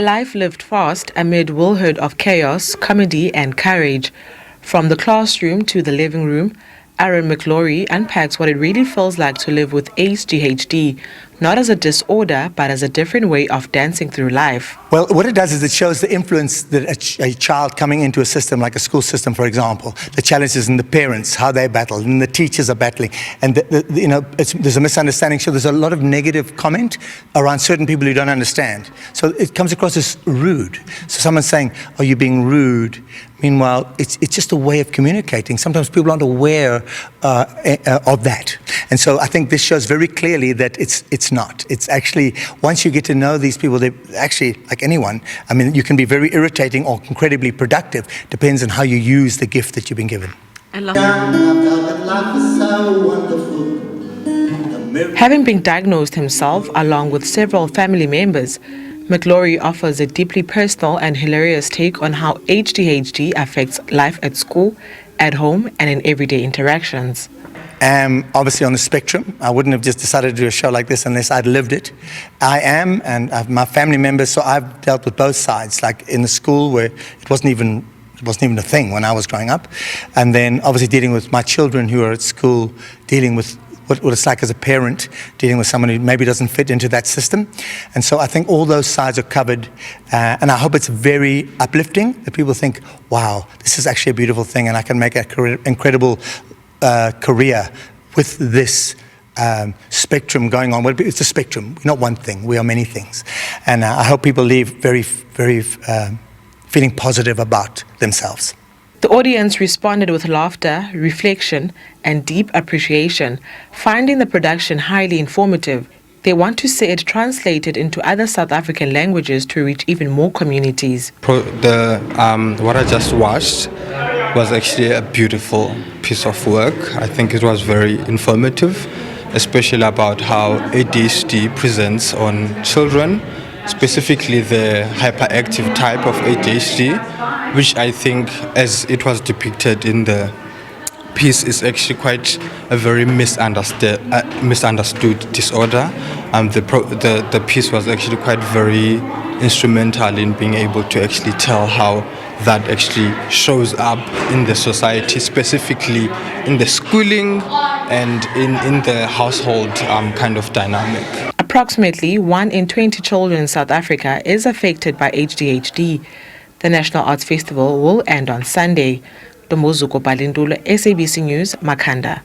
A life lived fast amid whirlwind of chaos, comedy and courage. From the classroom to the living room, Aaron McIlroy unpacks what it really feels like to live with ADHD, not as a disorder, but as a different way of dancing through life. Well, what it does is it shows the influence that a child coming into a system, like a school system, for example, the challenges in the parents, how they battle, and the teachers are battling. And, there's a misunderstanding. So there's a lot of negative comment around certain people who don't understand. So it comes across as rude. So someone's saying, "Are you being rude?" Meanwhile, it's just a way of communicating. Sometimes people aren't aware of that. And so I think this shows very clearly that it's not. It's actually, once you get to know these people, they actually, like anyone, I mean, you can be very irritating or incredibly productive. Depends on how you use the gift that you've been given. I love it. Having been diagnosed himself, along with several family members, McIlroy offers a deeply personal and hilarious take on how ADHD affects life at school, at home, and in everyday interactions. Obviously on the spectrum. I wouldn't have just decided to do a show like this unless I'd lived it. I am, and I have my family members, so I've dealt with both sides, like in the school where it wasn't even a thing when I was growing up. And then obviously dealing with my children who are at school, dealing with what it's like as a parent, dealing with someone who maybe doesn't fit into that system. And so I think all those sides are covered, and I hope it's very uplifting, that people think, wow, this is actually a beautiful thing, and I can make an incredible career with this spectrum going on. Well, it's a spectrum, we're not one thing, we are many things. And I hope people leave very, very feeling positive about themselves. The audience responded with laughter, reflection, and deep appreciation, finding the production highly informative. They want to see it translated into other South African languages to reach even more communities. What I just watched was actually a beautiful piece of work. I think it was very informative, especially about how ADHD presents on children, specifically the hyperactive type of ADHD, which I think, as it was depicted in the piece, is actually quite a very misunderstood disorder. The piece was actually quite very instrumental in being able to actually tell how that actually shows up in the society, specifically in the schooling and in the household kind of dynamic. Approximately 1 in 20 children in South Africa is affected by ADHD. The National Arts Festival will end on Sunday. Domozuko Balindulo, SABC News, Makhanda.